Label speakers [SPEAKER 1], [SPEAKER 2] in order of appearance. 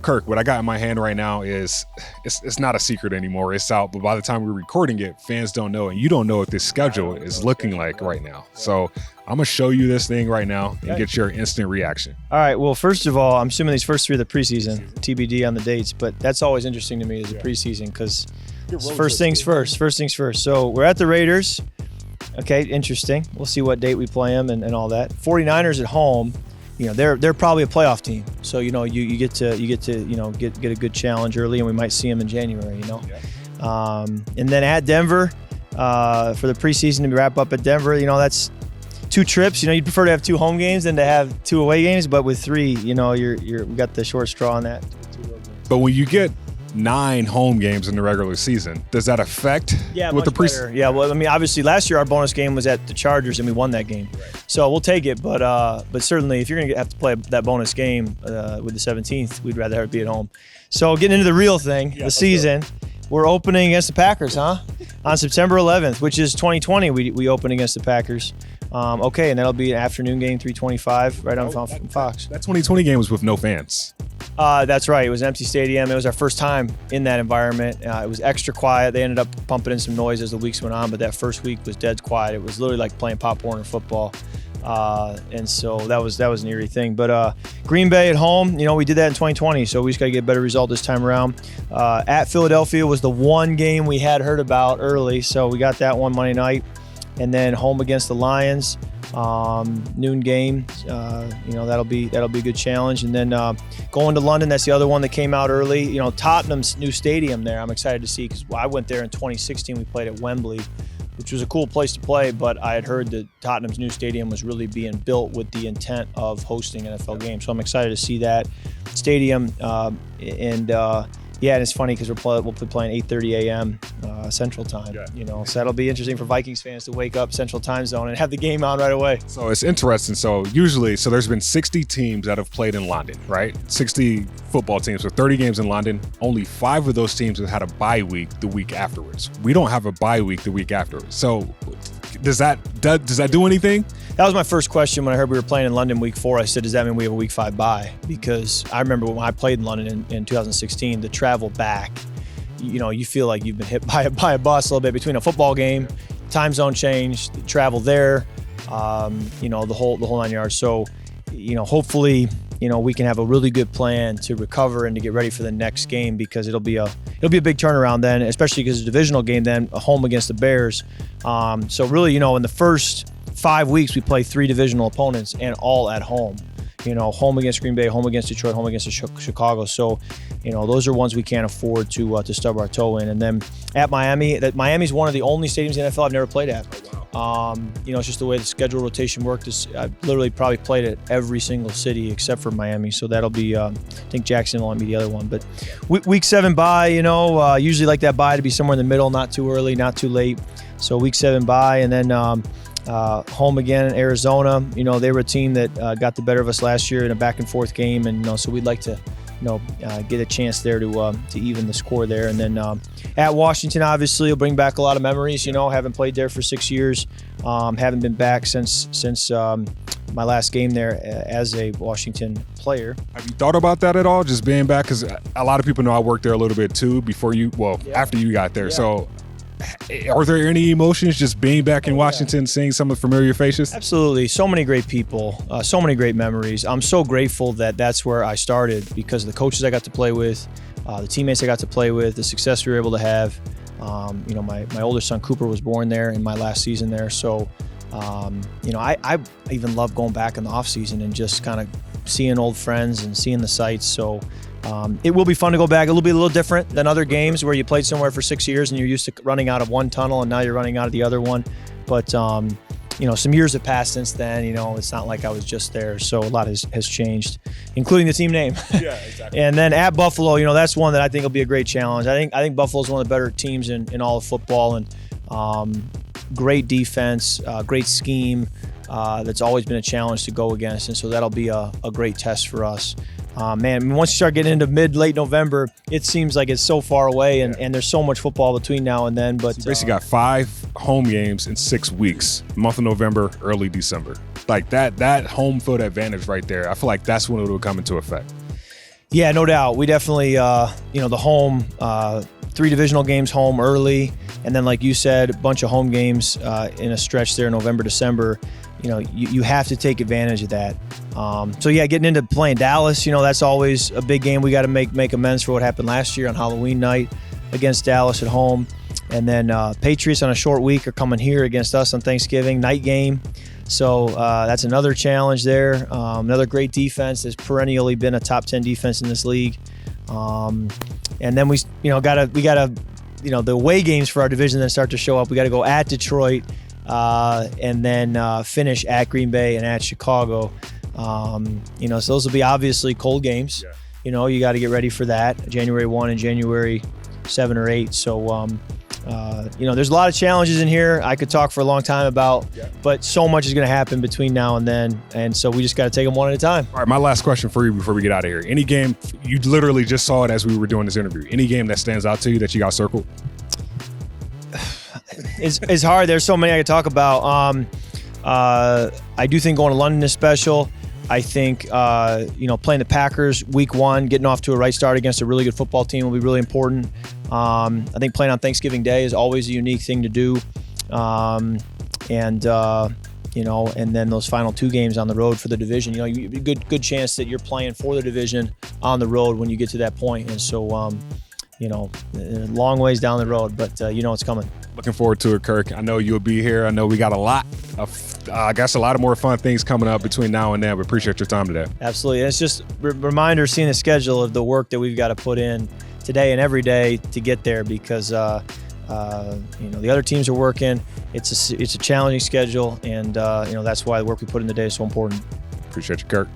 [SPEAKER 1] Kirk, what I got in my hand right now is it's not a secret anymore. It's out, but by the time we're recording it, fans don't know, and you don't know what this schedule is looking like right now. So I'm gonna show you this thing right now and get your instant reaction.
[SPEAKER 2] All right. Well, first of all, I'm assuming these first three are the preseason, TBD on the dates, but that's always interesting to me is the preseason because first things first. So we're at the Raiders. Okay, interesting. We'll see what date we play them and all that. 49ers at home. You know, they're probably a playoff team, so you know you get to get a good challenge early, and we might see them in January. And then at Denver for the preseason to wrap up at Denver. You know, that's 2 trips. You know, you'd prefer to have 2 home games than to have 2 away games, but with 3, you know, we got the short straw on that.
[SPEAKER 1] But when you get 9 home games in the regular season, does that affect with the preseason?
[SPEAKER 2] Yeah, well, I mean, obviously last year our bonus game was at the Chargers and we won that game, so we'll take it. But certainly if you're gonna have to play that bonus game with the 17th, we'd rather have it be at home. So getting into the real thing, the season, we're opening against the Packers, on September 11th, which is 2020. We open against the Packers. Okay, and that'll be an afternoon game, 3:25, right on Fox.
[SPEAKER 1] That 2020 game was with no fans.
[SPEAKER 2] That's right. It was an empty stadium. It was our first time in that environment. It was extra quiet. They ended up pumping in some noise as the weeks went on, but that first week was dead quiet. It was literally like playing Pop Warner football. And so that was an eerie thing. But Green Bay at home, you know, we did that in 2020, so we just got to get a better result this time around. At Philadelphia was the one game we had heard about early, so we got that one Monday night. And then home against the Lions, noon game. You know, that'll be a good challenge. And then going to London, that's the other one that came out early. You know, Tottenham's new stadium there, I'm excited to see because I went there in 2016. We played at Wembley, which was a cool place to play, but I had heard that Tottenham's new stadium was really being built with the intent of hosting NFL games. So I'm excited to see that stadium. And it's funny because we'll be playing 8:30 a.m. Central Time. You know, so that'll be interesting for Vikings fans to wake up Central Time Zone and have the game on right away.
[SPEAKER 1] So it's interesting. So there's been 60 teams that have played in London, right? 60 football teams, so 30 games in London. Only 5 of those teams have had a bye week the week afterwards. We don't have a bye week the week afterwards. So does that do anything?
[SPEAKER 2] That was my first question when I heard we were playing in London week 4. I said, does that mean we have a week 5 bye? Because I remember when I played in London in 2016, the travel back, you know, you feel like you've been hit by a bus a little bit between a football game, time zone change, travel there, you know, the whole 9 yards. So, you know, hopefully, you know, we can have a really good plan to recover and to get ready for the next game because it'll be a big turnaround then, especially because it's a divisional game then, a home against the Bears. So really, you know, in the first 5 weeks, we play 3 divisional opponents and all at home. You know, home against Green Bay, home against Detroit, home against Chicago. So, you know, those are ones we can't afford to stub our toe in. And then at Miami, Miami's one of the only stadiums in the NFL I've never played at. You know, it's just the way the schedule rotation worked. I've literally probably played at every single city except for Miami. So that'll be, I think Jacksonville might be the other one. But week 7 bye, you know, usually like that bye to be somewhere in the middle, not too early, not too late. So week 7 bye, and then home again in Arizona. You know, they were a team that got the better of us last year in a back and forth game, and you know, so we'd like to, you know, get a chance there to even the score there. And then at Washington, obviously, will bring back a lot of memories. You know, haven't played there for 6 years, haven't been back since my last game there as a Washington player.
[SPEAKER 1] Have you thought about that at all, just being back? Because a lot of people know I worked there a little bit too after you got there. So are there any emotions just being back in Washington, seeing some of the familiar faces?
[SPEAKER 2] Absolutely. So many great people, so many great memories. I'm so grateful that that's where I started because of the coaches I got to play with, the teammates I got to play with, the success we were able to have. You know, my older son Cooper was born there in my last season there. So, you know, I even love going back in the off season and just kind of seeing old friends and seeing the sights. So it will be fun to go back. It'll be a little different than other games where you played somewhere for 6 years and you're used to running out of one tunnel and now you're running out of the other one. But, you know, some years have passed since then. You know, it's not like I was just there. So a lot has changed, including the team name.
[SPEAKER 1] Yeah, exactly.
[SPEAKER 2] And then at Buffalo, you know, that's one that I think will be a great challenge. I think Buffalo's one of the better teams in all of football, and great defense, great scheme. That's always been a challenge to go against. And so that'll be a great test for us. Man, once you start getting into late November, it seems like it's so far away, and there's so much football between now and then. But
[SPEAKER 1] you basically got 5 home games in 6 weeks, month of November, early December. Like that home field advantage right there, I feel like that's when it will come into effect.
[SPEAKER 2] Yeah, no doubt. We definitely, the home, 3 divisional games home early, and then like you said, a bunch of home games in a stretch there, November, December. You have to take advantage of that. So yeah, getting into playing Dallas, that's always a big game. We got to make amends for what happened last year on Halloween night against Dallas at home. And then Patriots on a short week are coming here against us on Thanksgiving, night game. So that's another challenge there. Another great defense. Has perennially been a top 10 defense in this league. And then we gotta the away games for our division then start to show up. We got to go at Detroit, and then finish at Green Bay and at Chicago. So those will be obviously cold games. Yeah. You got to get ready for that. January 1 and January 7 or 8. So there's a lot of challenges in here I could talk for a long time about, but so much is going to happen between now and then, and so we just got to take them one at a time.
[SPEAKER 1] All right, my last question for you before we get out of here. Any game, you literally just saw it as we were doing this interview, any game that stands out to you that you got circled?
[SPEAKER 2] It's hard. There's so many I could talk about. I do think going to London is special. I think playing the Packers week 1, getting off to a right start against a really good football team will be really important. I think playing on Thanksgiving Day is always a unique thing to do. And then those final 2 games on the road for the division, good chance that you're playing for the division on the road when you get to that point. And so, long ways down the road, but it's coming.
[SPEAKER 1] Looking forward to it, Kirk. I know you'll be here. I know we got a lot of more fun things coming up between now and then. We appreciate your time today.
[SPEAKER 2] Absolutely. And it's just a reminder, seeing the schedule of the work that we've got to put in today and every day to get there, because the other teams are working. It's a challenging schedule, and that's why the work we put in today is so important.
[SPEAKER 1] Appreciate you, Kirk.